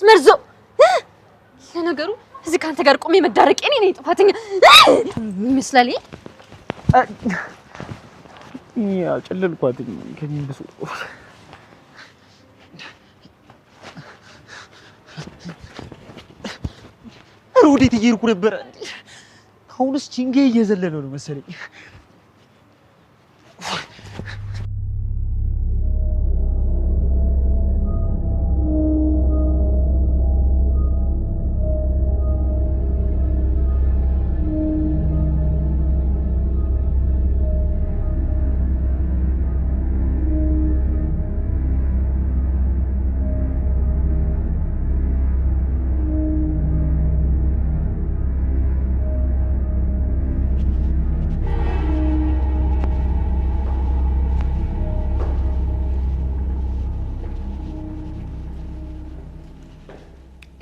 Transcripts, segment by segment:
መርዞ ለነገሩ እዚህ ካንተ ጋር ቆሜ መዳረቅ እኔ ነኝ ጥፋተኛ ይመስላል ያ ጨለልኳት ከሚብሱ ወዴት እየሄድኩ ነበር አሁንስ ቺንጌ እየዘለለ ነው መሰለኝ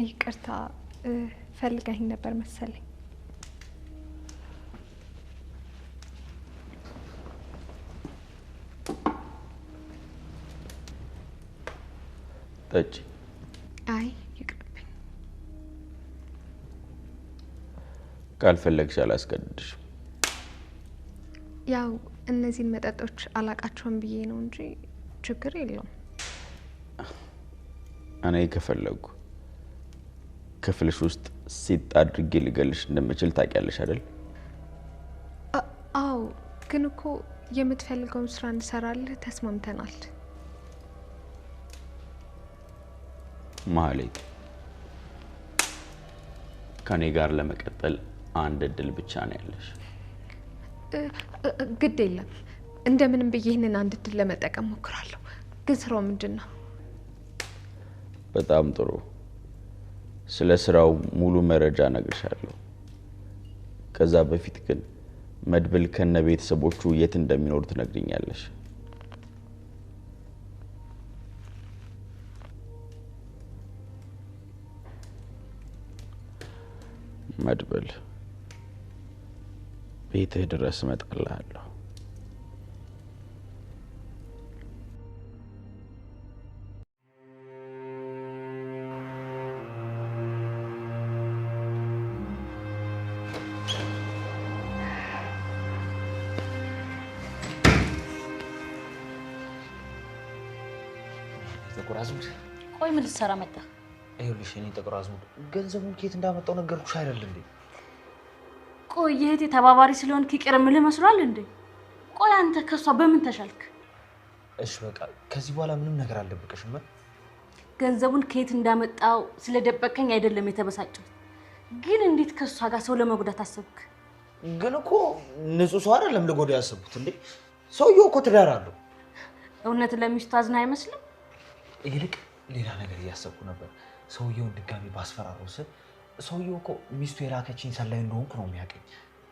ይቅርታ ፈልጋኝ ነበር መሰለኝ ጠጪ አይ ይቅርብኝ ካልፈለግሽ አላስገድድሽ ያው እነዚህን መጠጦች አላቃቸውም ብዬ ነው እንጂ ችግር የለውም እኔ ከፈለጉ ክፍልሽ ውስጥ ሲጥ አድርጌ ልገልሽ እንደምችል ታውቂያለሽ አይደል? አዎ ግን እኮ የምትፈልገውን ስራ እንሰራለን ተስማምተናል። ማህሌት ከኔ ጋር ለመቀጠል አንድ እድል ብቻ ነው ያለሽ። ግድ የለም እንደምንም ብዬ ይሄንን አንድ እድል ለመጠቀም ሞክራለሁ። ግን ስራው ምንድነው? በጣም ጥሩ ስለ ስራው ሙሉ መረጃ ነግርሻለሁ። ከዛ በፊት ግን መድብል ከነ ቤተሰቦቹ የት እንደሚኖር ትነግሪኛለሽ። መድብል ቤትህ ድረስ እመጣልሃለሁ። ጥቁር አዝሙድ ቆይ ምን ልትሰራ መጣ? ይኸውልሽ እኔ ጥቁር አዝሙድ ገንዘቡን ከየት እንዳመጣው ነገርኩሽ አይደል እንዴ? ቆይ የእህቴ ተባባሪ ስለሆንክ ይቅር የምልህ መስሏል እንዴ? ቆይ አንተ ከሷ በምን ተሻልክ? እሺ በቃ ከዚህ በኋላ ምንም ነገር አልደብቅሽም። ገንዘቡን ከየት እንዳመጣው ስለደበቀኝ አይደለም የተበሳጨው። ግን እንዴት ከሷ ጋር ሰው ለመጉዳት አሰብክ? ግን እኮ ንጹህ ሰው አይደለም ለጎዳ ያሰብኩት እንዴ? ሰውየው እኮ ትዳር አለው። እውነት ለሚስቱ አዝና አይመስልም? ይልቅ ሌላ ነገር እያሰብኩ ነበር። ሰውየውን ድጋሚ ባስፈራረው ሰውየው እኮ ሚስቱ የላከችኝ ሰላይ እንደሆንኩ ነው የሚያቀኝ።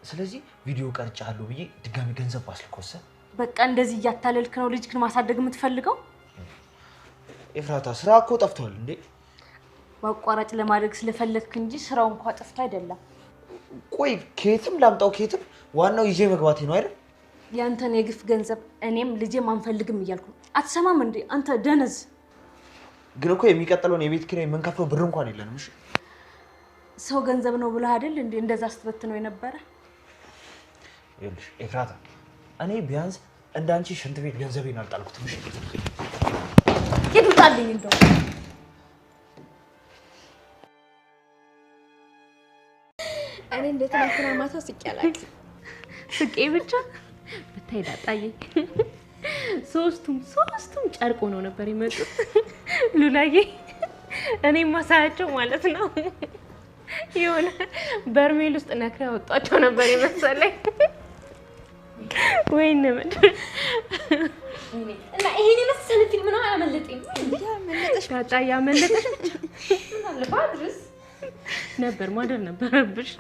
ስለዚህ ቪዲዮ ቀርጫለሁ ብዬ ድጋሚ ገንዘብ ባስልኮሰ በቃ እንደዚህ እያታለልክ ነው ልጅክን ማሳደግ የምትፈልገው? ኤፍራታ ስራ እኮ ጠፍቷል እንዴ? በአቋራጭ ለማድረግ ስለፈለግክ እንጂ ስራው እንኳን ጠፍቶ አይደለም። ቆይ ከየትም ላምጣው ከየትም ዋናው ይዤ መግባቴ ነው አይደል? ያንተን የግፍ ገንዘብ እኔም ልጄም አንፈልግም እያልኩ አትሰማም እንዴ አንተ ደነዝ? ግን እኮ የሚቀጥለውን የቤት ኪራይ የምንከፍለው ብር እንኳን የለንም። እሺ ሰው ገንዘብ ነው ብለህ አይደል እንዴ እንደዛ ስትበትነው የነበረ? ይኸውልሽ ኤፍራታ እኔ ቢያንስ እንዳንቺ ሽንት ቤት ገንዘቤን አልጣልኩትም። እሺ ይዱታልኝ እንደው እኔ እንደተናከራ ማታ ስቄያለሁ። ስቄ ብቻ ብታይ ዳጣዬ ሶስቱም ጨርቆ ነው ነበር የመጡት። ሉላዬ እኔ ማሳያቸው ማለት ነው የሆነ በርሜል ውስጥ ነክራ ወጣቸው ነበር የመሰለኝ። ወይኔ ምንድን እና ይሄን የመሰለ ፊልም ነው ያመለጠኝ። ያመለጠሽ ዳጣ ያመለጠሽ ምን አለ ባድርስ ነበር ማደር ነበረብሽ።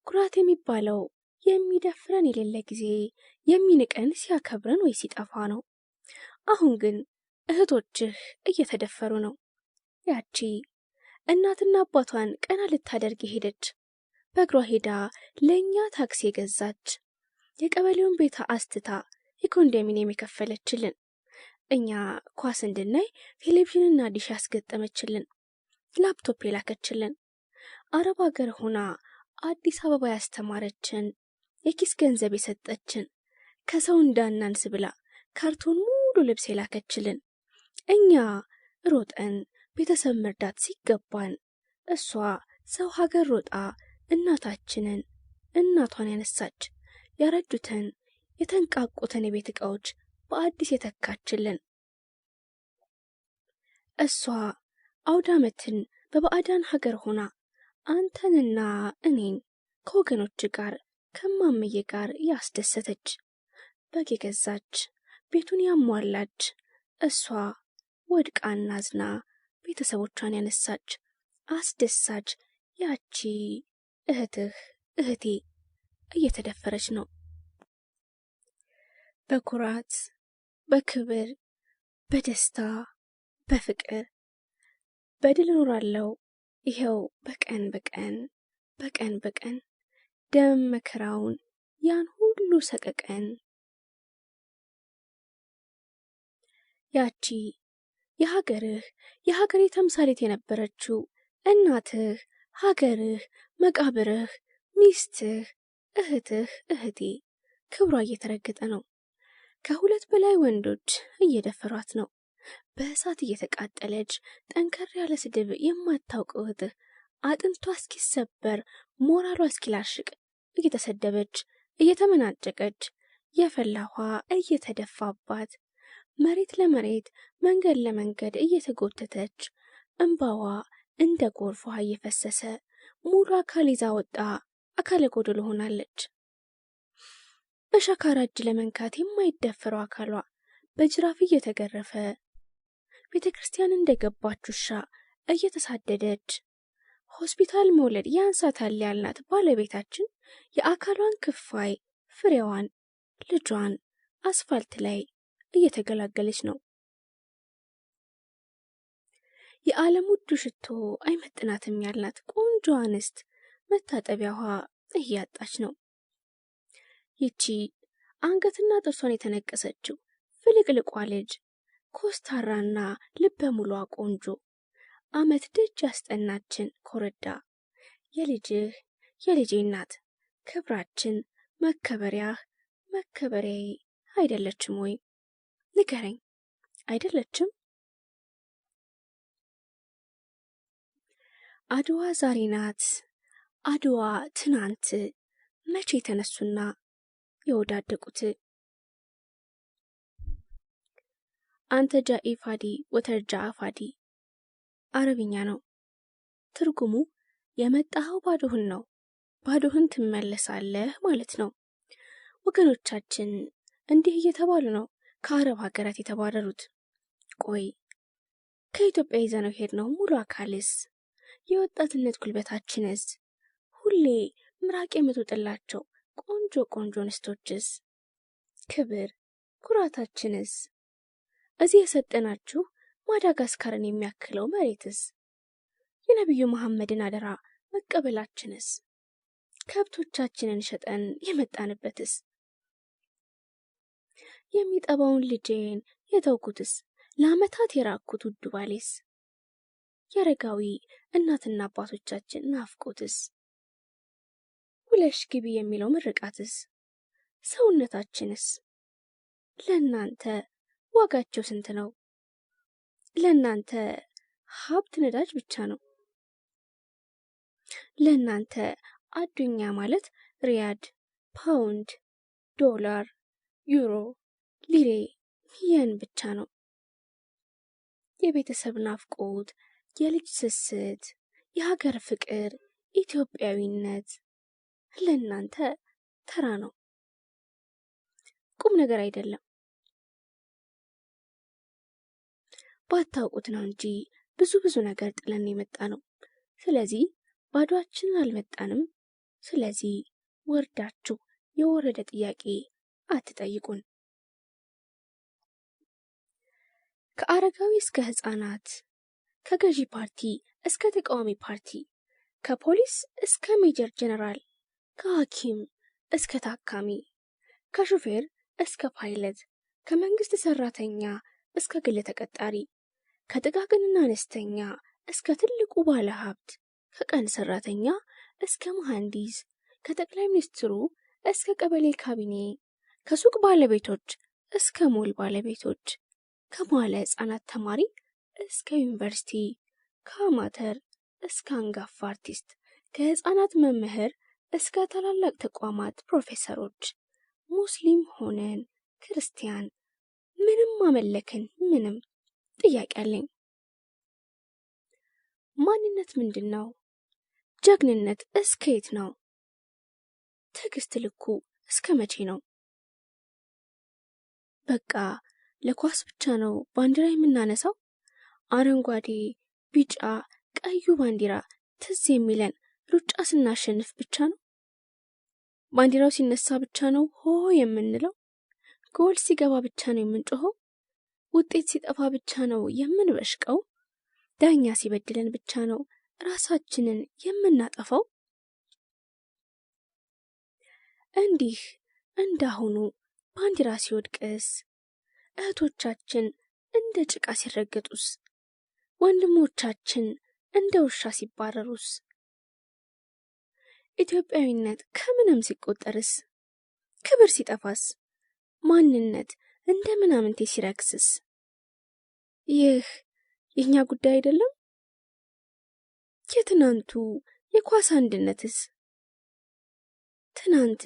ኩራት የሚባለው የሚደፍረን የሌለ ጊዜ የሚንቀን ሲያከብረን ወይ ሲጠፋ ነው። አሁን ግን እህቶችህ እየተደፈሩ ነው። ያቺ እናትና አባቷን ቀና ልታደርግ ሄደች። በእግሯ ሄዳ ለእኛ ታክሲ የገዛች፣ የቀበሌውን ቤት አስትታ የኮንዶሚኒየም የከፈለችልን፣ እኛ ኳስ እንድናይ ቴሌቪዥንና ዲሽ ያስገጠመችልን፣ ላፕቶፕ የላከችልን፣ አረብ ሀገር ሆና አዲስ አበባ ያስተማረችን፣ የኪስ ገንዘብ የሰጠችን፣ ከሰው እንዳናንስ ብላ ካርቶን ሙሉ ልብስ የላከችልን፣ እኛ ሮጠን ቤተሰብ መርዳት ሲገባን እሷ ሰው ሀገር ሮጣ እናቷን ያነሳች፣ ያረጁትን የተንቃቁትን የቤት ዕቃዎች በአዲስ የተካችልን፣ እሷ አውደ ዓመትን በባዕዳን ሀገር ሆና አንተንና እኔን ከወገኖች ጋር ከማመዬ ጋር ያስደሰተች፣ በግ የገዛች ቤቱን ያሟላች፣ እሷ ወድቃና አዝና ቤተሰቦቿን ያነሳች አስደሳች ያቺ እህቴ እየተደፈረች ነው። በኩራት በክብር በደስታ በፍቅር በድል እኖራለሁ። ይኸው በቀን በቀን ደም መከራውን ያን ሁሉ ሰቀቀን። ያቺ የሀገሬ ተምሳሌት የነበረችው እናትህ፣ ሀገርህ፣ መቃብርህ፣ ሚስትህ፣ እህቴ ክብሯ እየተረገጠ ነው። ከ2 በላይ ወንዶች እየደፈሯት ነው። በእሳት እየተቃጠለች ጠንከር ያለ ስድብ የማታውቀው እህትህ አጥንቷ እስኪሰበር ሞራሏ እስኪላሽቅ እየተሰደበች እየተመናጨቀች የፈላ ውሃ እየተደፋባት መሬት ለመሬት መንገድ ለመንገድ እየተጎተተች እንባዋ እንደ ጎርፍ ውሃ እየፈሰሰ ሙሉ አካል ይዛ ወጣ አካለ ጎደሎ ሆናለች። በሸካራ እጅ ለመንካት የማይደፈረው አካሏ በጅራፍ እየተገረፈ ቤተ ክርስቲያን እንደገባች ውሻ እየተሳደደች ሆስፒታል መውለድ ያንሳታል ያልናት ባለቤታችን የአካሏን ክፋይ ፍሬዋን ልጇን አስፋልት ላይ እየተገላገለች ነው። የዓለም ውዱ ሽቶ አይመጥናትም ያልናት ቆንጆ አንስት መታጠቢያ ውሃ እያጣች ነው። ይቺ አንገትና ጥርሷን የተነቀሰችው ፍልቅልቋ ልጅ ኮስታራና ልበ ሙሏ ቆንጆ ዓመት ደጅ ያስጠናችን ኮረዳ የልጄ እናት ክብራችን መከበሪያዬ አይደለችም ወይ? ንገረኝ፣ አይደለችም? አድዋ ዛሬ ናት፣ አድዋ ትናንት መቼ የተነሱና የወዳደቁት? አንተ ጃኢ ፋዲ ወተርጃ ፋዲ አረብኛ ነው። ትርጉሙ የመጣኸው ባዶህን ነው፣ ባዶህን ትመለሳለህ ማለት ነው። ወገኖቻችን እንዲህ እየተባሉ ነው ከአረብ ሀገራት የተባረሩት። ቆይ ከኢትዮጵያ ይዘነው ሄድነው ሙሉ አካልስ፣ የወጣትነት ጉልበታችንስ፣ ሁሌ ምራቅ የምትውጥላቸው ቆንጆ እንስቶችስ፣ ክብር ኩራታችንስ፣ እዚህ የሰጠናችሁ ማዳጋስካርን የሚያክለው መሬትስ፣ የነቢዩ መሐመድን አደራ መቀበላችንስ፣ ከብቶቻችንን ሸጠን የመጣንበትስ፣ የሚጠባውን ልጄን የተውኩትስ፣ ለዓመታት የራኩት ውዱ ባሌስ፣ የአረጋዊ እናትና አባቶቻችን ናፍቆትስ፣ ውለሽ ግቢ የሚለው ምርቃትስ፣ ሰውነታችንስ ለእናንተ ዋጋቸው ስንት ነው? ለእናንተ ሀብት ነዳጅ ብቻ ነው። ለእናንተ አዱኛ ማለት ሪያድ፣ ፓውንድ፣ ዶላር፣ ዩሮ፣ ሊሬ፣ የን ብቻ ነው። የቤተሰብ ናፍቆት፣ የልጅ ስስት፣ የሀገር ፍቅር፣ ኢትዮጵያዊነት ለእናንተ ተራ ነው፣ ቁም ነገር አይደለም። ባታውቁት ነው እንጂ ብዙ ነገር ጥለን የመጣ ነው። ስለዚህ ባዷችንን አልመጣንም። ስለዚህ ወርዳችሁ የወረደ ጥያቄ አትጠይቁን። ከአረጋዊ እስከ ሕፃናት፣ ከገዢ ፓርቲ እስከ ተቃዋሚ ፓርቲ፣ ከፖሊስ እስከ ሜጀር ጀነራል፣ ከሐኪም እስከ ታካሚ፣ ከሹፌር እስከ ፓይለት፣ ከመንግስት ሰራተኛ እስከ ግል ተቀጣሪ፣ ከጥቃቅንና አነስተኛ እስከ ትልቁ ባለ ሀብት፣ ከቀን ሰራተኛ እስከ መሐንዲስ፣ ከጠቅላይ ሚኒስትሩ እስከ ቀበሌ ካቢኔ፣ ከሱቅ ባለቤቶች እስከ ሞል ባለቤቶች፣ ከመዋለ ሕፃናት ተማሪ እስከ ዩኒቨርሲቲ፣ ከአማተር እስከ አንጋፋ አርቲስት፣ ከሕፃናት መምህር እስከ ታላላቅ ተቋማት ፕሮፌሰሮች፣ ሙስሊም ሆነን ክርስቲያን፣ ምንም አመለክን ምንም ጥያቄ አለኝ። ማንነት ምንድን ነው? ጀግንነት እስከ የት ነው? ትዕግስት ልኩ እስከ መቼ ነው? በቃ ለኳስ ብቻ ነው ባንዲራ የምናነሳው? አረንጓዴ፣ ቢጫ፣ ቀዩ ባንዲራ ትዝ የሚለን ሩጫ ስናሸንፍ ብቻ ነው? ባንዲራው ሲነሳ ብቻ ነው ሆ የምንለው? ጎል ሲገባ ብቻ ነው የምንጮኸው? ውጤት ሲጠፋ ብቻ ነው የምንበሽቀው? ዳኛ ሲበድለን ብቻ ነው ራሳችንን የምናጠፋው? እንዲህ እንዳሁኑ ባንዲራ ሲወድቅስ፣ እህቶቻችን እንደ ጭቃ ሲረገጡስ፣ ወንድሞቻችን እንደ ውሻ ሲባረሩስ፣ ኢትዮጵያዊነት ከምንም ሲቆጠርስ፣ ክብር ሲጠፋስ፣ ማንነት እንደ ምናምንቴ ሲረክስስ፣ ይህ የኛ ጉዳይ አይደለም? የትናንቱ የኳስ አንድነትስ? ትናንት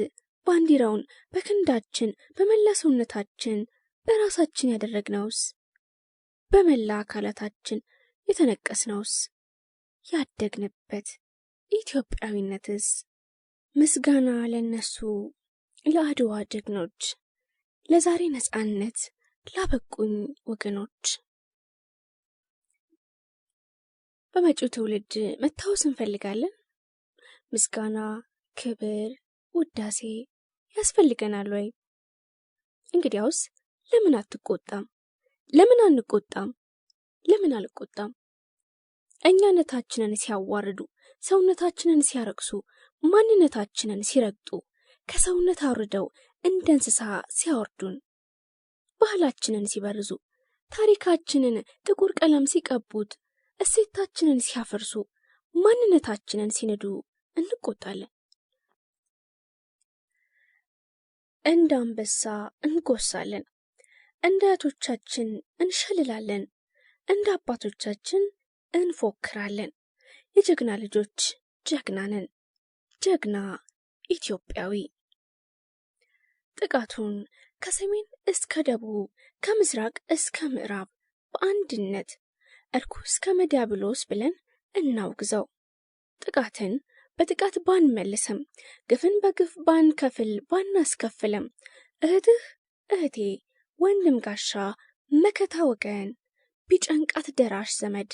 ባንዲራውን በክንዳችን በመላ ሰውነታችን በራሳችን ያደረግነውስ? በመላ አካላታችን የተነቀስነውስ? ያደግንበት ኢትዮጵያዊነትስ? ምስጋና ለነሱ ለአድዋ ጀግኖች፣ ለዛሬ ነጻነት ላበቁኝ ወገኖች። በመጪው ትውልድ መታወስ እንፈልጋለን። ምስጋና፣ ክብር፣ ውዳሴ ያስፈልገናል ወይ? እንግዲያውስ ለምን አትቆጣም? ለምን አንቆጣም? ለምን አልቆጣም? እኛነታችንን ሲያዋርዱ፣ ሰውነታችንን ሲያረክሱ፣ ማንነታችንን ሲረግጡ፣ ከሰውነት አውርደው እንደ እንስሳ ሲያወርዱን፣ ባህላችንን ሲበርዙ፣ ታሪካችንን ጥቁር ቀለም ሲቀቡት፣ እሴታችንን ሲያፈርሱ፣ ማንነታችንን ሲንዱ እንቆጣለን። እንደ አንበሳ እንጎሳለን፣ እንደ አያቶቻችን እንሸልላለን፣ እንደ አባቶቻችን እንፎክራለን። የጀግና ልጆች ጀግና ነን፣ ጀግና ኢትዮጵያዊ። ጥቃቱን ከሰሜን እስከ ደቡብ፣ ከምስራቅ እስከ ምዕራብ በአንድነት እርኩስ ከመዲያብሎስ ብለን እናውግዘው። ጥቃትን በጥቃት ባንመልስም፣ ግፍን በግፍ ባንከፍል ባናስከፍልም፣ እህትህ እህቴ፣ ወንድም ጋሻ፣ መከታ ወገን፣ ቢጨንቃት ደራሽ ዘመድ፣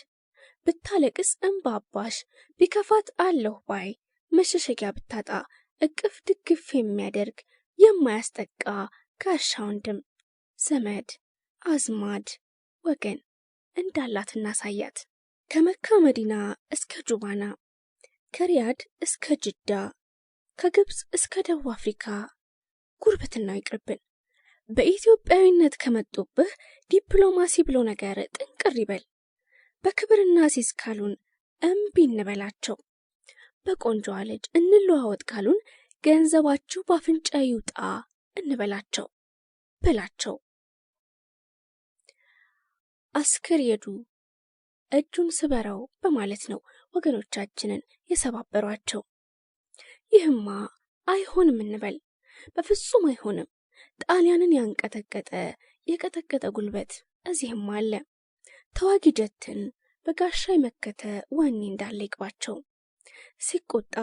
ብታለቅስ እንባባሽ፣ ቢከፋት አለሁ ባይ፣ መሸሸጊያ ብታጣ እቅፍ ድግፍ የሚያደርግ የማያስጠቃ ጋሻ ወንድም፣ ዘመድ አዝማድ ወገን እንዳላት እናሳያት። ከመካ መዲና እስከ ጁባና፣ ከሪያድ እስከ ጅዳ፣ ከግብፅ እስከ ደቡብ አፍሪካ ጉርብትናው ይቅርብን። በኢትዮጵያዊነት ከመጡብህ ዲፕሎማሲ ብሎ ነገር ጥንቅር ይበል። በክብርና ሲስ ካሉን እምቢ እንበላቸው። በቆንጆዋ ልጅ እንለዋወጥ ካሉን ገንዘባችሁ በአፍንጫ ይውጣ እንበላቸው በላቸው። አስክር የዱ እጁን ስበረው በማለት ነው ወገኖቻችንን የሰባበሯቸው። ይህማ አይሆንም እንበል። በፍጹም አይሆንም። ጣሊያንን ያንቀጠቀጠ የቀጠቀጠ ጉልበት እዚህም አለ። ተዋጊ ጀትን በጋሻ የመከተ ወኔ እንዳለ ይግባቸው። ሲቆጣ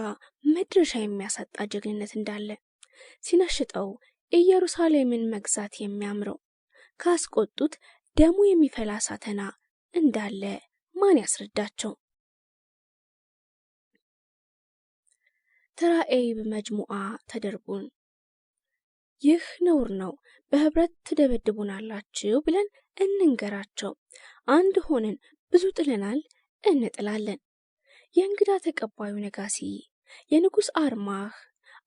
መድረሻ የሚያሳጣ ጀግንነት እንዳለ፣ ሲነሽጠው ኢየሩሳሌምን መግዛት የሚያምረው፣ ካስቆጡት ደሙ የሚፈላ ሳተና እንዳለ ማን ያስረዳቸው? ተራኤ በመጅሙዓ ተደርቡን ይህ ነውር ነው፣ በህብረት ትደበድቡናላችሁ ብለን እንንገራቸው። አንድ ሆነን ብዙ ጥለናል፣ እንጥላለን። የእንግዳ ተቀባዩ ነጋሲ፣ የንጉሥ አርማህ፣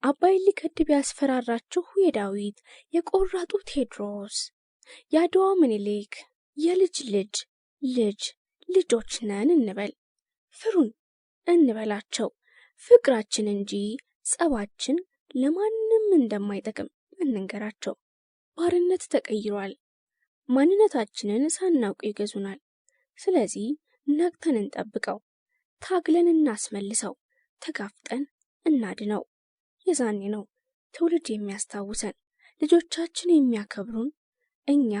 አባይን ሊገድብ ያስፈራራችሁ የዳዊት የቆራጡ ቴዎድሮስ፣ የአድዋ ምኒልክ የልጅ ልጅ ልጅ ልጆች ነን እንበል። ፍሩን እንበላቸው። ፍቅራችን እንጂ ጸባችን ለማንም እንደማይጠቅም እንንገራቸው። ባርነት ተቀይሯል። ማንነታችንን ሳናውቅ ይገዙናል። ስለዚህ ነቅተን እንጠብቀው። ታግለን እናስመልሰው። ተጋፍጠን እናድነው። የዛኔ ነው ትውልድ የሚያስታውሰን፣ ልጆቻችን የሚያከብሩን። እኛ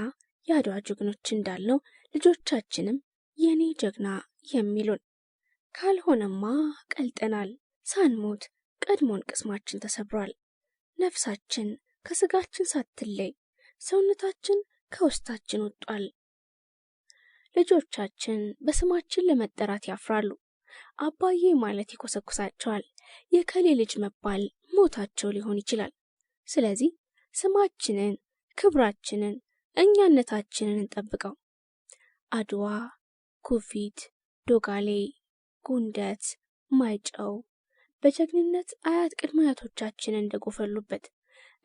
የአድዋ ጀግኖች እንዳልነው ልጆቻችንም የኔ ጀግና የሚሉን። ካልሆነማ ቀልጠናል። ሳንሞት ቀድሞን ቅስማችን ተሰብሯል። ነፍሳችን ከስጋችን ሳትለይ ሰውነታችን ከውስጣችን ወጧል። ልጆቻችን በስማችን ለመጠራት ያፍራሉ። አባዬ ማለት ይኮሰኩሳቸዋል። የከሌ ልጅ መባል ሞታቸው ሊሆን ይችላል። ስለዚህ ስማችንን፣ ክብራችንን፣ እኛነታችንን እንጠብቀው። አድዋ፣ ኩፊት፣ ዶጋሌ፣ ጉንደት፣ ማይጨው በጀግንነት አያት ቅድመ አያቶቻችን እንደጎፈሉበት፣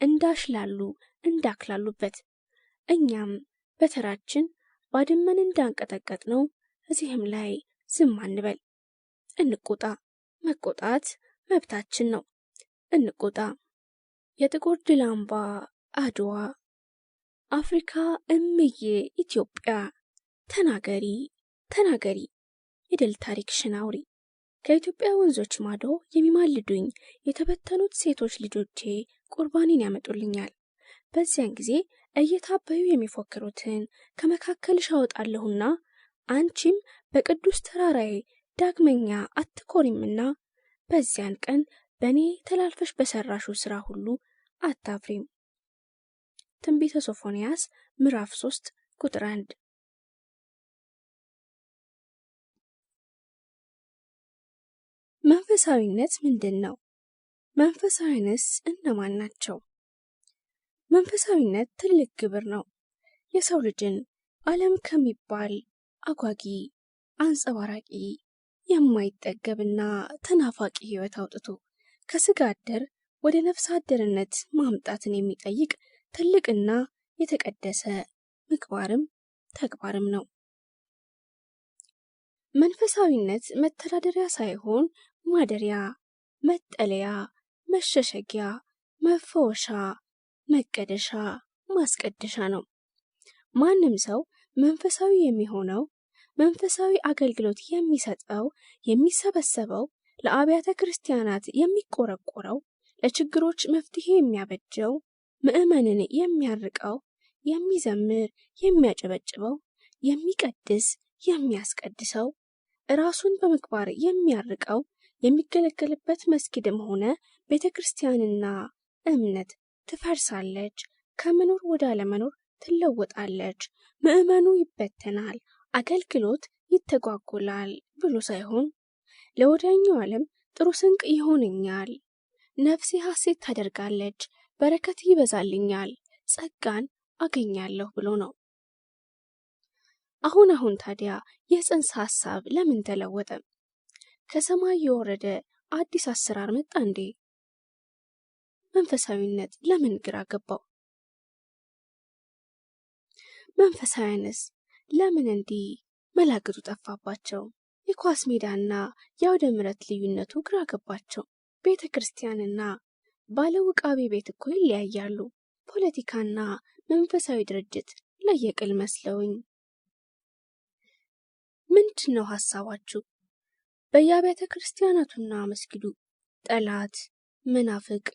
እንዳሽላሉ፣ እንዳክላሉበት እኛም በተራችን ባድመን እንዳንቀጠቀጥ ነው። እዚህም ላይ ዝም አንበል። እንቆጣ። መቆጣት መብታችን ነው። እንቆጣ። የጥቁር ድል አምባ አድዋ፣ አፍሪካ እምዬ ኢትዮጵያ፣ ተናገሪ ተናገሪ የድል ታሪክሽን አውሪ። ከኢትዮጵያ ወንዞች ማዶ የሚማልዱኝ የተበተኑት ሴቶች ልጆቼ ቁርባኔን ያመጡልኛል። በዚያን ጊዜ እየታበዩ የሚፎክሩትን ከመካከልሽ አወጣለሁና አንቺም በቅዱስ ተራራዬ ዳግመኛ አትኮሪምና በዚያን ቀን በእኔ ተላልፈሽ በሰራሹ ሥራ ሁሉ አታፍሪም። ትንቢተ ሶፎንያስ ምዕራፍ 3 ቁጥር 1። መንፈሳዊነት ምንድን ነው? መንፈሳዊንስ እነማን ናቸው? መንፈሳዊነት ትልቅ ግብር ነው። የሰው ልጅን ዓለም ከሚባል አጓጊ፣ አንጸባራቂ፣ የማይጠገብና ተናፋቂ ሕይወት አውጥቶ ከስጋ አደር ወደ ነፍስ አደርነት ማምጣትን የሚጠይቅ ትልቅና የተቀደሰ ምግባርም ተግባርም ነው። መንፈሳዊነት መተዳደሪያ ሳይሆን ማደሪያ፣ መጠለያ፣ መሸሸጊያ፣ መፈወሻ፣ መቀደሻ፣ ማስቀደሻ ነው። ማንም ሰው መንፈሳዊ የሚሆነው፣ መንፈሳዊ አገልግሎት የሚሰጠው፣ የሚሰበሰበው፣ ለአብያተ ክርስቲያናት የሚቆረቆረው፣ ለችግሮች መፍትሄ የሚያበጀው፣ ምዕመንን የሚያርቀው፣ የሚዘምር፣ የሚያጨበጭበው፣ የሚቀድስ፣ የሚያስቀድሰው፣ ራሱን በምግባር የሚያርቀው፣ የሚገለገልበት መስጊድም ሆነ ቤተ ክርስቲያንና እምነት ትፈርሳለች፣ ከመኖር ወደ አለመኖር ትለወጣለች፣ ምዕመኑ ይበተናል፣ አገልግሎት ይተጓጎላል ብሎ ሳይሆን ለወዲያኛው ዓለም ጥሩ ስንቅ ይሆንኛል፣ ነፍሴ ሐሴት ታደርጋለች፣ በረከት ይበዛልኛል፣ ጸጋን አገኛለሁ ብሎ ነው። አሁን ታዲያ የጽንሰ ሐሳብ ለምን ተለወጠ? ከሰማይ የወረደ አዲስ አሰራር መጣ እንዴ? መንፈሳዊነት ለምን ግራ ገባው? መንፈሳዊያንስ ለምን እንዲህ መላግጡ ጠፋባቸው? የኳስ ሜዳና የአውደ ምሕረት ልዩነቱ ግራ ገባቸው። ቤተ ክርስቲያንና ባለውቃቤ ቤት እኮ ይለያያሉ። ፖለቲካና መንፈሳዊ ድርጅት ለየቅል መስለውኝ። ምንድን ነው ሐሳባችሁ? በየአብያተ ክርስቲያናቱና መስጊዱ ጠላት፣ መናፍቅ፣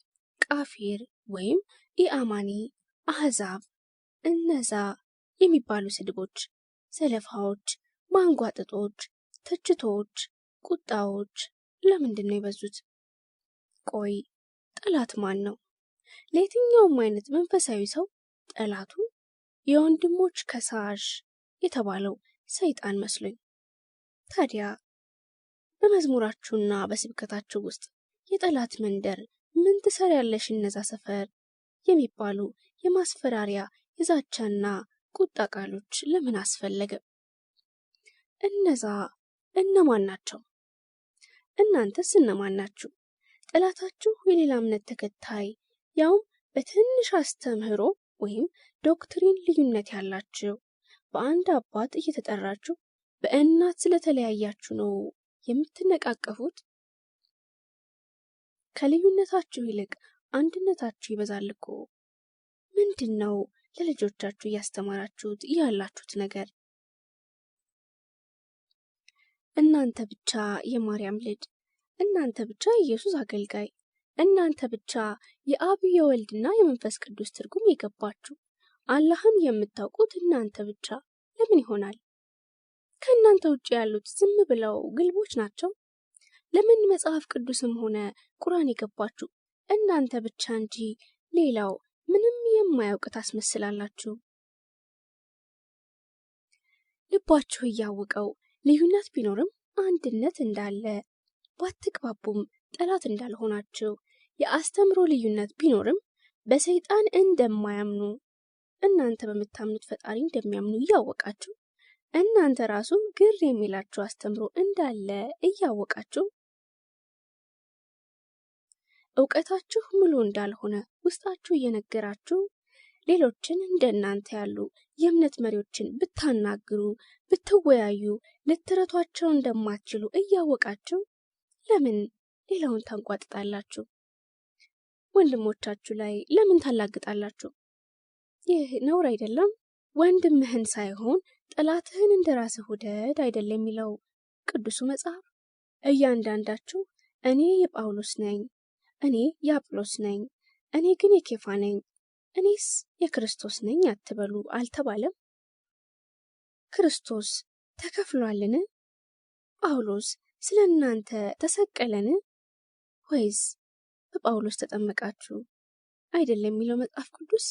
ቃፊር ወይም ኢአማኒ፣ አሕዛብ፣ እነዛ የሚባሉ ስድቦች፣ ዘለፋዎች፣ ማንጓጠጦች፣ ትችቶች፣ ቁጣዎች ለምንድን ነው የበዙት? ቆይ ጠላት ማን ነው? ለየትኛውም አይነት መንፈሳዊ ሰው ጠላቱ የወንድሞች ከሳሽ የተባለው ሰይጣን መስሎኝ። ታዲያ በመዝሙራችሁና በስብከታችሁ ውስጥ የጠላት መንደር ምን ትሰሪያለሽ እነዛ ሰፈር የሚባሉ የማስፈራሪያ የዛቻና ቁጣ ቃሎች ለምን አስፈለገ? እነዛ እነማን ናቸው? እናንተስ እነማን ናችሁ? ጠላታችሁ የሌላ እምነት ተከታይ ያውም በትንሽ አስተምህሮ ወይም ዶክትሪን ልዩነት ያላችሁ በአንድ አባት እየተጠራችሁ በእናት ስለተለያያችሁ ነው የምትነቃቀፉት? ከልዩነታችሁ ይልቅ አንድነታችሁ ይበዛል እኮ። ምንድን ነው ለልጆቻችሁ እያስተማራችሁት ያላችሁት ነገር? እናንተ ብቻ የማርያም ልጅ፣ እናንተ ብቻ የኢየሱስ አገልጋይ፣ እናንተ ብቻ የአብ የወልድና የመንፈስ ቅዱስ ትርጉም የገባችሁ አላህን የምታውቁት እናንተ ብቻ ለምን ይሆናል? ከእናንተ ውጭ ያሉት ዝም ብለው ግልቦች ናቸው? ለምን መጽሐፍ ቅዱስም ሆነ ቁርአን የገባችሁ እናንተ ብቻ እንጂ ሌላው ምንም የማያውቅ ታስመስላላችሁ? ልባችሁ እያወቀው ልዩነት ቢኖርም አንድነት እንዳለ፣ ባትግባቡም ጠላት እንዳልሆናችሁ፣ የአስተምሮ ልዩነት ቢኖርም በሰይጣን እንደማያምኑ እናንተ በምታምኑት ፈጣሪ እንደሚያምኑ እያወቃችሁ፣ እናንተ ራሱ ግር የሚላችሁ አስተምሮ እንዳለ እያወቃችሁ፣ እውቀታችሁ ሙሉ እንዳልሆነ ውስጣችሁ እየነገራችሁ ሌሎችን እንደናንተ ያሉ የእምነት መሪዎችን ብታናግሩ ብትወያዩ ልትረቷቸው እንደማትችሉ እያወቃችሁ ለምን ሌላውን ታንቋጥጣላችሁ? ወንድሞቻችሁ ላይ ለምን ታላግጣላችሁ? ይህ ነውር አይደለም? ወንድምህን ሳይሆን ጠላትህን እንደራስህ ውደድ አይደል የሚለው ቅዱሱ መጽሐፍ? እያንዳንዳችሁ እኔ የጳውሎስ ነኝ፣ እኔ የአጵሎስ ነኝ፣ እኔ ግን የኬፋ ነኝ፣ እኔስ የክርስቶስ ነኝ አትበሉ አልተባለም? ክርስቶስ ተከፍሏልን? ጳውሎስ ስለ እናንተ ተሰቀለን? ወይስ በጳውሎስ ተጠመቃችሁ አይደለም የሚለው መጽሐፍ ቅዱስ?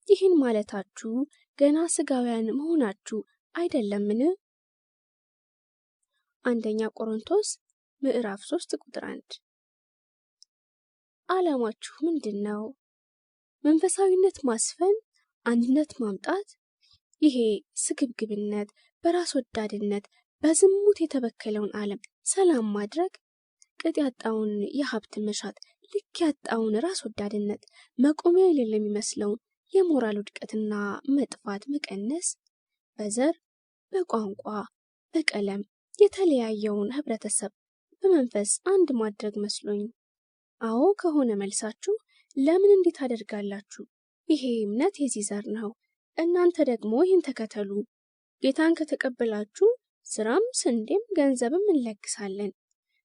ይህን ማለታችሁ ገና ስጋውያን መሆናችሁ አይደለምን? አንደኛ ቆሮንቶስ ምዕራፍ 3 ቁጥር 1። ዓላማችሁ ምንድን ነው? መንፈሳዊነት ማስፈን፣ አንድነት ማምጣት? ይሄ ስግብግብነት፣ በራስ ወዳድነት፣ በዝሙት የተበከለውን ዓለም ሰላም ማድረግ፣ ቅጥ ያጣውን የሀብት መሻት፣ ልክ ያጣውን ራስ ወዳድነት፣ መቆሚያ የሌለ የሚመስለውን የሞራል ውድቀትና መጥፋት መቀነስ፣ በዘር በቋንቋ በቀለም የተለያየውን ህብረተሰብ በመንፈስ አንድ ማድረግ መስሎኝ። አዎ ከሆነ መልሳችሁ ለምን እንዴት አደርጋላችሁ? ይሄ እምነት የዚህ ዘር ነው፣ እናንተ ደግሞ ይህን ተከተሉ። ጌታን ከተቀበላችሁ ስራም ስንዴም ገንዘብም እንለግሳለን።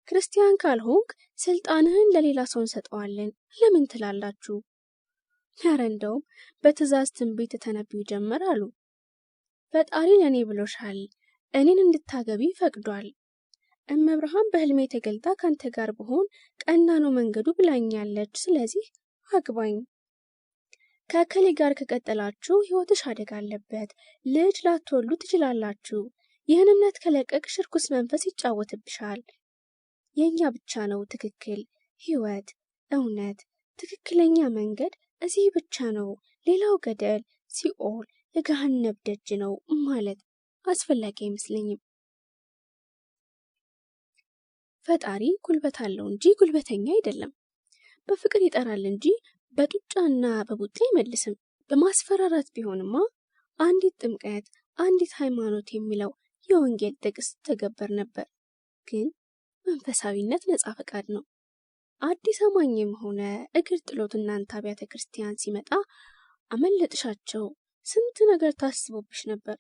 ክርስቲያን ካልሆንክ ስልጣንህን ለሌላ ሰው እንሰጠዋለን ለምን ትላላችሁ? ኧረ እንደውም በትእዛዝ ትንቢት ተነብዩ ጀመር አሉ። ፈጣሪ ለእኔ ብሎሻል፣ እኔን እንድታገቢ ፈቅዷል። እመብርሃን በህልሜ ተገልጣ ካንተ ጋር ብሆን ቀና ነው መንገዱ ብላኛለች፣ ስለዚህ አግባኝ። ከእከሌ ጋር ከቀጠላችሁ ህይወትሽ አደጋ አለበት፣ ልጅ ላትወልዱ ትችላላችሁ። ይህን እምነት ከለቀቅሽ ርኩስ መንፈስ ይጫወትብሻል። የእኛ ብቻ ነው ትክክል ህይወት፣ እውነት፣ ትክክለኛ መንገድ እዚህ ብቻ ነው፣ ሌላው ገደል፣ ሲኦል፣ የገሃነብ ደጅ ነው ማለት አስፈላጊ አይመስለኝም። ፈጣሪ ጉልበት አለው እንጂ ጉልበተኛ አይደለም። በፍቅር ይጠራል እንጂ በጡጫና በቡጤ አይመልስም። በማስፈራራት ቢሆንማ አንዲት ጥምቀት፣ አንዲት ሃይማኖት የሚለው የወንጌል ጥቅስ ተገበር ነበር። ግን መንፈሳዊነት ነፃ ፈቃድ ነው። አዲስ አማኝም ሆነ እግር ጥሎት እናንተ አብያተ ክርስቲያን ሲመጣ አመለጥሻቸው። ስንት ነገር ታስቦብሽ ነበር፣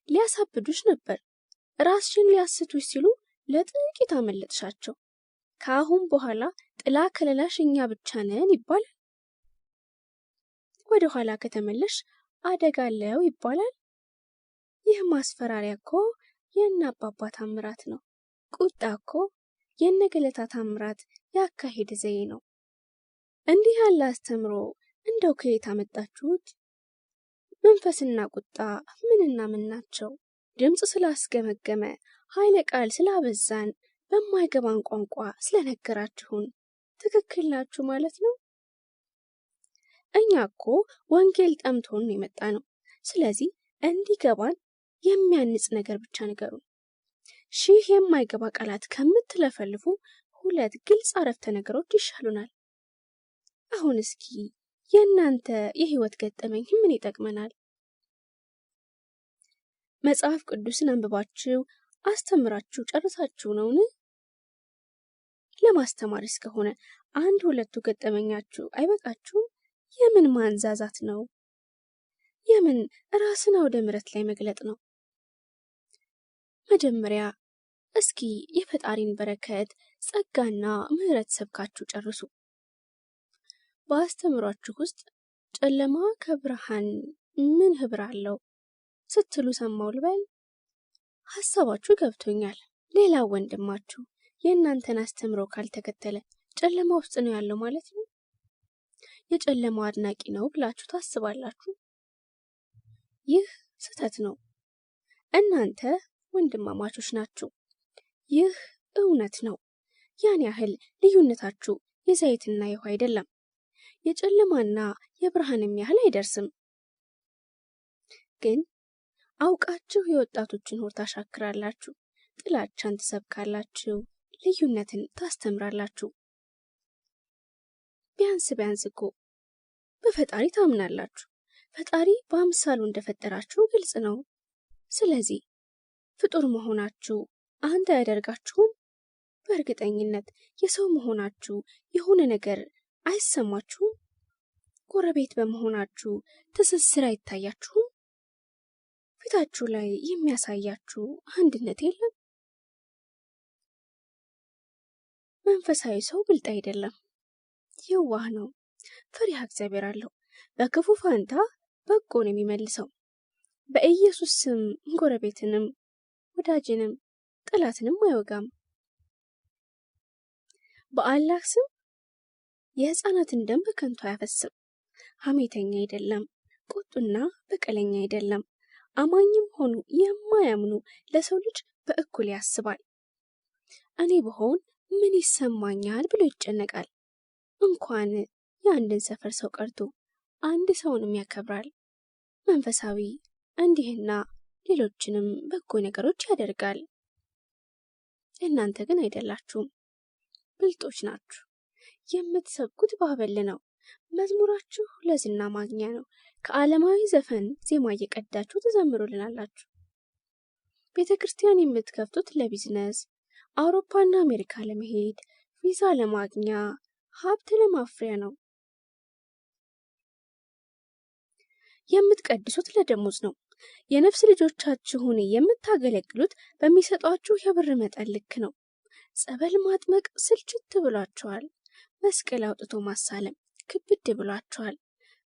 ሊያሳብዱሽ ነበር፣ ራስሽን ሊያስቱሽ ሲሉ ለጥቂት አመለጥሻቸው። ከአሁን በኋላ ጥላ ከለላሽ እኛ ብቻ ነን ይባላል። ወደ ኋላ ከተመለሽ አደጋ አለው ይባላል። ይህ ማስፈራሪያ እኮ የእነ አባባ ታምራት ነው። ቁጣ እኮ የእነ ገለታ ታምራት ያካሄድ ዘዬ ነው። እንዲህ ያለ አስተምሮ እንደው ከየት አመጣችሁት? መንፈስና ቁጣ ምንና ምን ናቸው? ድምፅ ስላስገመገመ ኃይለ ቃል ስላበዛን በማይገባን ቋንቋ ስለነገራችሁን ትክክል ናችሁ ማለት ነው? እኛ እኮ ወንጌል ጠምቶን የመጣ ነው። ስለዚህ እንዲገባን የሚያንጽ ነገር ብቻ ንገሩን። ሺህ የማይገባ ቃላት ከምትለፈልፉ 2 ግልጽ አረፍተ ነገሮች ይሻሉናል። አሁን እስኪ የእናንተ የህይወት ገጠመኝ ምን ይጠቅመናል? መጽሐፍ ቅዱስን አንብባችሁ አስተምራችሁ ጨርሳችሁ ነውን? ለማስተማር እስከሆነ 1-2ቱ ገጠመኛችሁ አይበቃችሁም? የምን ማንዛዛት ነው? የምን ራስን አውደ ምሕረት ላይ መግለጥ ነው? መጀመሪያ እስኪ የፈጣሪን በረከት ጸጋና ምሕረት ሰብካችሁ ጨርሱ። በአስተምሯችሁ ውስጥ ጨለማ ከብርሃን ምን ህብር አለው ስትሉ ሰማው ልበል? ሐሳባችሁ ገብቶኛል። ሌላ ወንድማችሁ የእናንተን አስተምሮ ካልተከተለ ጨለማ ውስጥ ነው ያለው ማለት ነው። የጨለማው አድናቂ ነው ብላችሁ ታስባላችሁ? ይህ ስህተት ነው። እናንተ ወንድማማቾች ናችሁ። ይህ እውነት ነው። ያን ያህል ልዩነታችሁ የዘይትና የውሃ አይደለም። የጨለማና የብርሃንም ያህል አይደርስም። ግን አውቃችሁ የወጣቶችን ሆድ ታሻክራላችሁ፣ ጥላቻን ትሰብካላችሁ፣ ልዩነትን ታስተምራላችሁ። ቢያንስ እኮ በፈጣሪ ታምናላችሁ። ፈጣሪ በአምሳሉ እንደፈጠራችሁ ግልጽ ነው። ስለዚህ ፍጡር መሆናችሁ አንድ አያደርጋችሁም? በእርግጠኝነት የሰው መሆናችሁ የሆነ ነገር አይሰማችሁም? ጎረቤት በመሆናችሁ ትስስር አይታያችሁም? ፊታችሁ ላይ የሚያሳያችሁ አንድነት የለም? መንፈሳዊ ሰው ብልጥ አይደለም፣ የዋህ ነው፣ ፈሪሃ እግዚአብሔር አለው። በክፉ ፋንታ በጎን የሚመልሰው። በኢየሱስ ስም ጎረቤትንም ወዳጅንም ጠላትንም አይወጋም። በአላህ ስም የሕፃናትን ደም በከንቱ አያፈስም። ሐሜተኛ አይደለም፣ ቁጡና በቀለኛ አይደለም። አማኝም ሆኑ የማያምኑ ለሰው ልጅ በእኩል ያስባል። እኔ ብሆን ምን ይሰማኛል ብሎ ይጨነቃል። እንኳን የአንድን ሰፈር ሰው ቀርቶ አንድ ሰውንም ያከብራል። መንፈሳዊ እንዲህና ሌሎችንም በጎ ነገሮች ያደርጋል። እናንተ ግን አይደላችሁም፣ ብልጦች ናችሁ። የምትሰብኩት ባበል ነው። መዝሙራችሁ ለዝና ማግኛ ነው። ከዓለማዊ ዘፈን ዜማ እየቀዳችሁ ትዘምሩልናላችሁ። ቤተ ክርስቲያን የምትከፍቱት ለቢዝነስ፣ አውሮፓና አሜሪካ ለመሄድ፣ ቪዛ ለማግኛ፣ ሀብት ለማፍሪያ ነው። የምትቀድሱት ለደሞዝ ነው። የነፍስ ልጆቻችሁን የምታገለግሉት በሚሰጧችሁ የብር መጠን ልክ ነው። ጸበል ማጥመቅ ስልችት ብሏችኋል። መስቀል አውጥቶ ማሳለም ክብድ ብሏችኋል።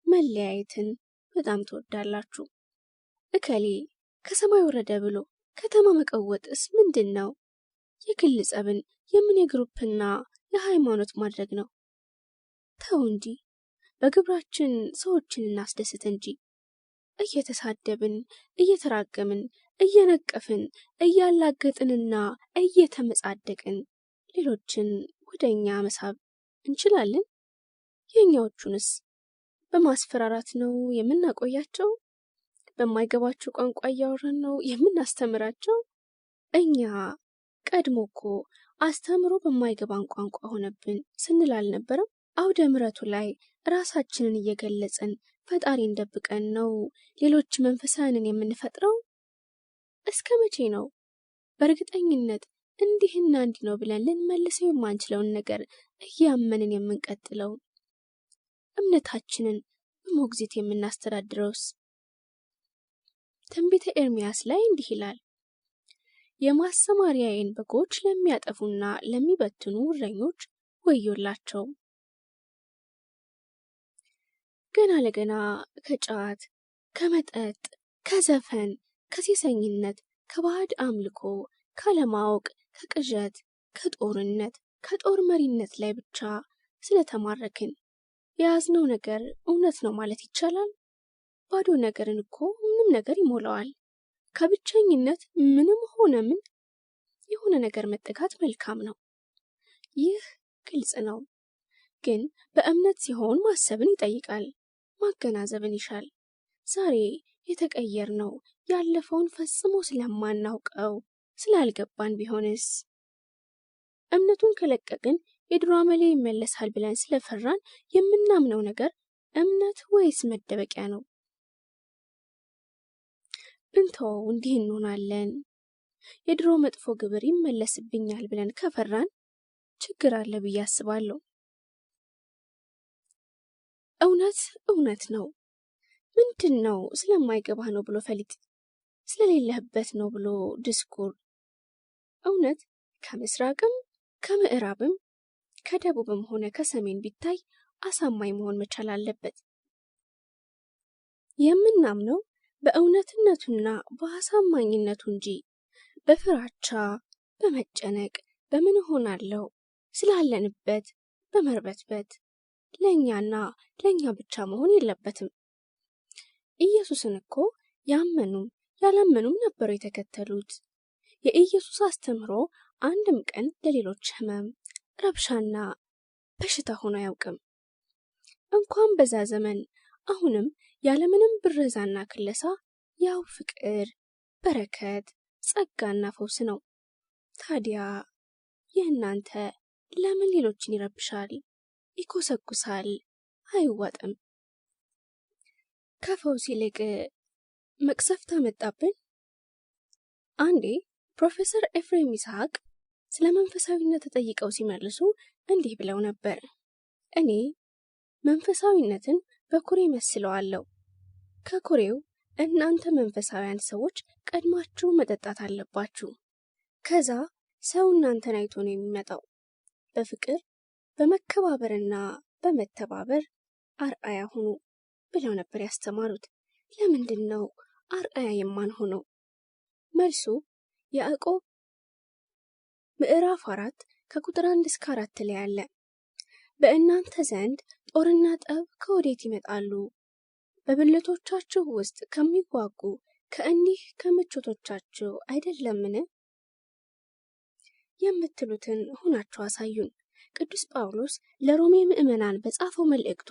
መለያየትን በጣም ትወዳላችሁ። እከሌ ከሰማይ ወረደ ብሎ ከተማ መቀወጥስ ምንድን ነው? የግል ጸብን የምን የግሩፕና የሃይማኖት ማድረግ ነው? ተው እንጂ በግብራችን ሰዎችን እናስደስት እንጂ። እየተሳደብን እየተራገምን እየነቀፍን እያላገጥንና እየተመጻደቅን ሌሎችን ወደኛ መሳብ እንችላለን? የኛዎቹንስ በማስፈራራት ነው የምናቆያቸው? በማይገባቸው ቋንቋ እያወራን ነው የምናስተምራቸው? እኛ ቀድሞ እኮ አስተምሮ በማይገባን ቋንቋ ሆነብን ስንል አልነበረም? አውደ ምሕረቱ ላይ ራሳችንን እየገለጽን ፈጣሪን ደብቀን ነው ሌሎች መንፈሳውያንን የምንፈጥረው? እስከ መቼ ነው በእርግጠኝነት እንዲህና እንዲህ ነው ብለን ልንመልሰው የማንችለውን ነገር እያመንን የምንቀጥለው? እምነታችንን በሞግዚት የምናስተዳድረውስ? ትንቢተ ኤርምያስ ላይ እንዲህ ይላል፣ የማሰማሪያዬን በጎች ለሚያጠፉና ለሚበትኑ እረኞች ወዮላቸው። ገና ለገና ከጫት፣ ከመጠጥ፣ ከዘፈን፣ ከሴሰኝነት፣ ከባዕድ አምልኮ፣ ካለማወቅ፣ ከቅዠት፣ ከጦርነት፣ ከጦር መሪነት ላይ ብቻ ስለተማረክን የያዝነው ነገር እውነት ነው ማለት ይቻላል? ባዶ ነገርን እኮ ምንም ነገር ይሞላዋል። ከብቸኝነት ምንም ሆነ ምን የሆነ ነገር መጠጋት መልካም ነው። ይህ ግልጽ ነው። ግን በእምነት ሲሆን ማሰብን ይጠይቃል። ማገናዘብን ይሻል። ዛሬ የተቀየርነው ያለፈውን ፈጽሞ ስለማናውቀው ስላልገባን ቢሆንስ? እምነቱን ከለቀቅን የድሮ አመሌ ይመለሳል ብለን ስለፈራን የምናምነው ነገር እምነት ወይስ መደበቂያ ነው? ብንተወው እንዲህ እንሆናለን። የድሮ መጥፎ ግብር ይመለስብኛል ብለን ከፈራን ችግር አለ ብዬ አስባለሁ። እውነት ነው። ምንድን ነው ስለማይገባህ ነው ብሎ ፈሊጥ፣ ስለሌለህበት ነው ብሎ ድስኩር። እውነት ከምስራቅም ከምዕራብም ከደቡብም ሆነ ከሰሜን ቢታይ አሳማኝ መሆን መቻል አለበት። የምናምነው በእውነትነቱና በአሳማኝነቱ እንጂ በፍራቻ በመጨነቅ በምን ሆናለው ስላለንበት በመርበትበት ለኛና ለኛ ብቻ መሆን የለበትም። ኢየሱስን እኮ ያመኑም ያላመኑም ነበሩ የተከተሉት። የኢየሱስ አስተምህሮ አንድም ቀን ለሌሎች ህመም፣ ረብሻና በሽታ ሆኖ አያውቅም። እንኳን በዛ ዘመን አሁንም ያለምንም ብረዛና ክለሳ ያው ፍቅር፣ በረከት፣ ጸጋና ፈውስ ነው። ታዲያ የእናንተ ለምን ሌሎችን ይረብሻል፣ ይኮሰኩሳል፣ አይዋጥም? ከፈውስ ይልቅ መቅሰፍት አመጣብን። አንዴ ፕሮፌሰር ኤፍሬም ይስሐቅ ስለ መንፈሳዊነት ተጠይቀው ሲመልሱ እንዲህ ብለው ነበር። እኔ መንፈሳዊነትን በኩሬ መስለዋለሁ። ከኩሬው እናንተ መንፈሳውያን ሰዎች ቀድማችሁ መጠጣት አለባችሁ። ከዛ ሰው እናንተን አይቶ ነው የሚመጣው። በፍቅር በመከባበርና በመተባበር አርአያ ሁኑ ብለው ነበር ያስተማሩት። ለምንድን ነው አርአያ የማንሆነው? መልሱ ያዕቆብ ምዕራፍ 4 ከቁጥር 1 እስከ 4 ላይ አለ። በእናንተ ዘንድ ጦርና ጠብ ከወዴት ይመጣሉ? በብልቶቻችሁ ውስጥ ከሚዋጉ ከእኒህ ከምቾቶቻችሁ አይደለምን? የምትሉትን ሆናችሁ አሳዩን። ቅዱስ ጳውሎስ ለሮሜ ምዕመናን በጻፈው መልእክቱ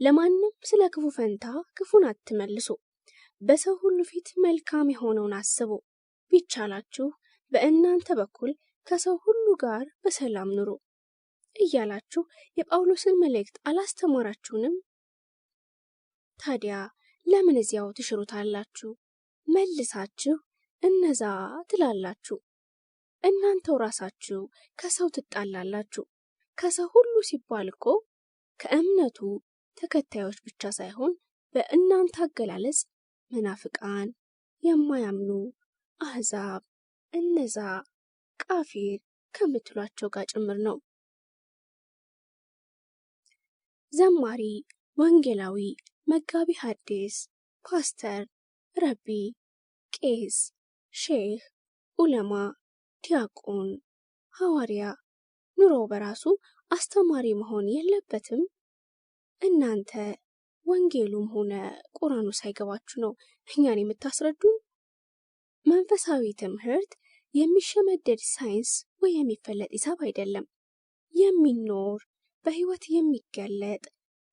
ለማንም ስለ ክፉ ፈንታ ክፉን አትመልሱ፣ በሰው ሁሉ ፊት መልካም የሆነውን አስቡ፣ ቢቻላችሁ በእናንተ በኩል ከሰው ሁሉ ጋር በሰላም ኑሩ እያላችሁ የጳውሎስን መልእክት አላስተማራችሁንም? ታዲያ ለምን እዚያው ትሽሩታላችሁ? መልሳችሁ እነዛ ትላላችሁ። እናንተው ራሳችሁ ከሰው ትጣላላችሁ። ከሰው ሁሉ ሲባል እኮ ከእምነቱ ተከታዮች ብቻ ሳይሆን በእናንተ አገላለጽ መናፍቃን፣ የማያምኑ አሕዛብ፣ እነዛ ቃፊር ከምትሏቸው ጋር ጭምር ነው። ዘማሪ፣ ወንጌላዊ፣ መጋቢ ሐዲስ፣ ፓስተር፣ ረቢ፣ ቄስ፣ ሼህ፣ ኡለማ፣ ዲያቆን፣ ሐዋርያ ኑሮ በራሱ አስተማሪ መሆን የለበትም? እናንተ ወንጌሉም ሆነ ቁርአኑ ሳይገባችሁ ነው እኛን የምታስረዱ? መንፈሳዊ ትምህርት የሚሸመደድ ሳይንስ ወይ የሚፈለጥ ሂሳብ አይደለም። የሚኖር በህይወት የሚገለጥ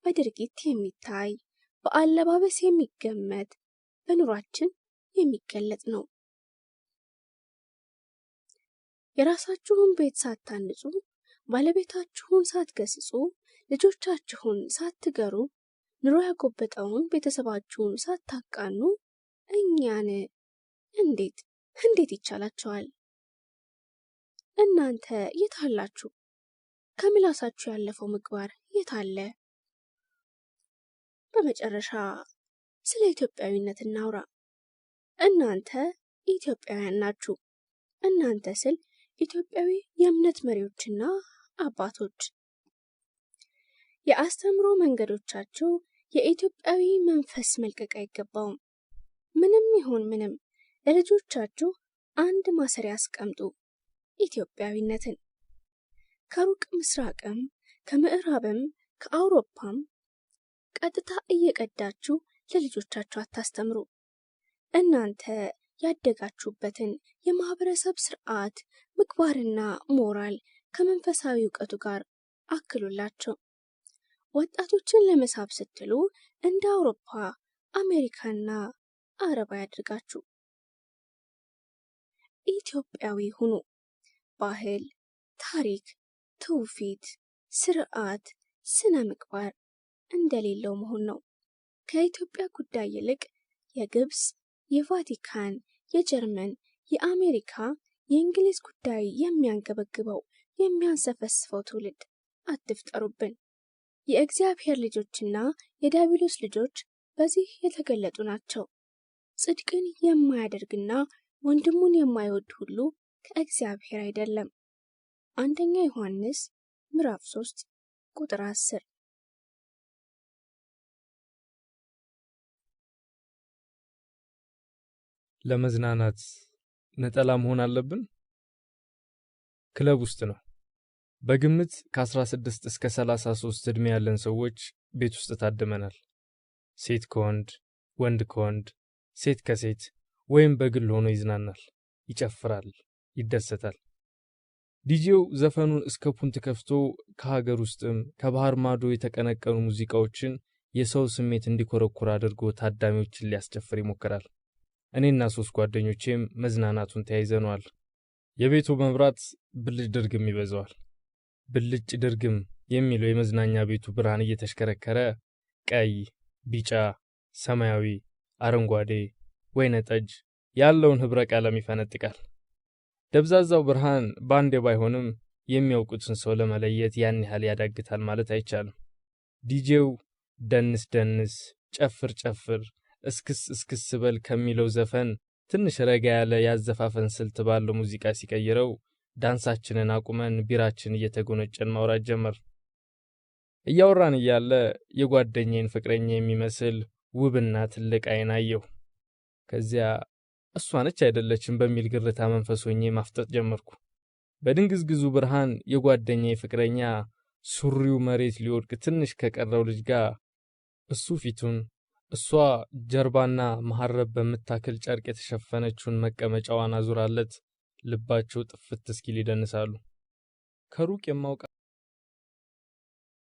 በድርጊት የሚታይ በአለባበስ የሚገመት በኑሯችን የሚገለጥ ነው። የራሳችሁን ቤት ሳታንጹ፣ ባለቤታችሁን ሳትገስጹ፣ ልጆቻችሁን ሳትገሩ፣ ኑሮ ያጎበጠውን ቤተሰባችሁን ሳታቃኑ እኛን እንዴት ይቻላችኋል? እናንተ የት አላችሁ? ከምላሳችሁ ያለፈው ምግባር የት አለ? በመጨረሻ ስለ ኢትዮጵያዊነት እናውራ። እናንተ ኢትዮጵያውያን ናችሁ። እናንተ ስል ኢትዮጵያዊ የእምነት መሪዎችና አባቶች። የአስተምሮ መንገዶቻቸው የኢትዮጵያዊ መንፈስ መልቀቅ አይገባውም። ምንም ይሁን ምንም ለልጆቻችሁ አንድ ማሰሪያ አስቀምጡ፣ ኢትዮጵያዊነትን። ከሩቅ ምስራቅም ከምዕራብም ከአውሮፓም ቀጥታ እየቀዳችሁ ለልጆቻችሁ አታስተምሩ። እናንተ ያደጋችሁበትን የማህበረሰብ ስርዓት፣ ምግባርና ሞራል ከመንፈሳዊ እውቀቱ ጋር አክሉላቸው። ወጣቶችን ለመሳብ ስትሉ እንደ አውሮፓ፣ አሜሪካና አረብ ያድርጋችሁ። ኢትዮጵያዊ ሁኑ። ባህል፣ ታሪክ፣ ትውፊት፣ ስርዓት፣ ስነ ምግባር እንደሌለው መሆን ነው። ከኢትዮጵያ ጉዳይ ይልቅ የግብፅ፣ የቫቲካን፣ የጀርመን፣ የአሜሪካ፣ የእንግሊዝ ጉዳይ የሚያንገበግበው የሚያንሰፈስፈው ትውልድ አትፍጠሩብን። የእግዚአብሔር ልጆችና የዲያብሎስ ልጆች በዚህ የተገለጡ ናቸው። ጽድቅን የማያደርግና ወንድሙን የማይወድ ሁሉ ከእግዚአብሔር አይደለም። አንደኛ ዮሐንስ ምዕራፍ 3 ቁጥር 10። ለመዝናናት ነጠላ መሆን አለብን? ክለብ ውስጥ ነው። በግምት ከ16 እስከ 33 ዕድሜ ያለን ሰዎች ቤት ውስጥ ታድመናል። ሴት ከወንድ፣ ወንድ ከወንድ፣ ሴት ከሴት ወይም በግል ሆኖ ይዝናናል፣ ይጨፍራል፣ ይደሰታል። ዲጄው ዘፈኑን እስከ ፑንት ከፍቶ ከሀገር ውስጥም ከባህር ማዶ የተቀነቀኑ ሙዚቃዎችን የሰው ስሜት እንዲኮረኩር አድርጎ ታዳሚዎችን ሊያስጨፍር ይሞክራል። እኔና 3 ጓደኞቼም መዝናናቱን ተያይዘነዋል። የቤቱ መብራት ብልጭ ድርግም ይበዛዋል። ብልጭ ድርግም የሚለው የመዝናኛ ቤቱ ብርሃን እየተሽከረከረ ቀይ፣ ቢጫ፣ ሰማያዊ፣ አረንጓዴ፣ ወይነ ጠጅ ያለውን ህብረ ቀለም ይፈነጥቃል። ደብዛዛው ብርሃን ባንዴ ባይሆንም የሚያውቁትን ሰው ለመለየት ያን ያህል ያዳግታል ማለት አይቻልም። ዲጄው ደንስ ደንስ፣ ጨፍር ጨፍር፣ እስክስ እስክስ በል ከሚለው ዘፈን ትንሽ ረጋ ያለ ያዘፋፈን ስልት ባለው ሙዚቃ ሲቀይረው ዳንሳችንን አቁመን ቢራችን እየተጎነጨን ማውራት ጀመር። እያወራን እያለ የጓደኛዬን ፍቅረኛ የሚመስል ውብና ትልቅ አይን አየሁ። ከዚያ እሷ ነች አይደለችም በሚል ግርታ መንፈስ ሆኜ ማፍጠጥ ጀመርኩ። በድንግዝግዙ ብርሃን የጓደኛዬ ፍቅረኛ ሱሪው መሬት ሊወድቅ ትንሽ ከቀረው ልጅ ጋር እሱ ፊቱን እሷ ጀርባና መሐረብ በምታክል ጨርቅ የተሸፈነችውን መቀመጫዋን አዙራለት ልባቸው ጥፍት እስኪል ይደንሳሉ። ከሩቅ የማውቃ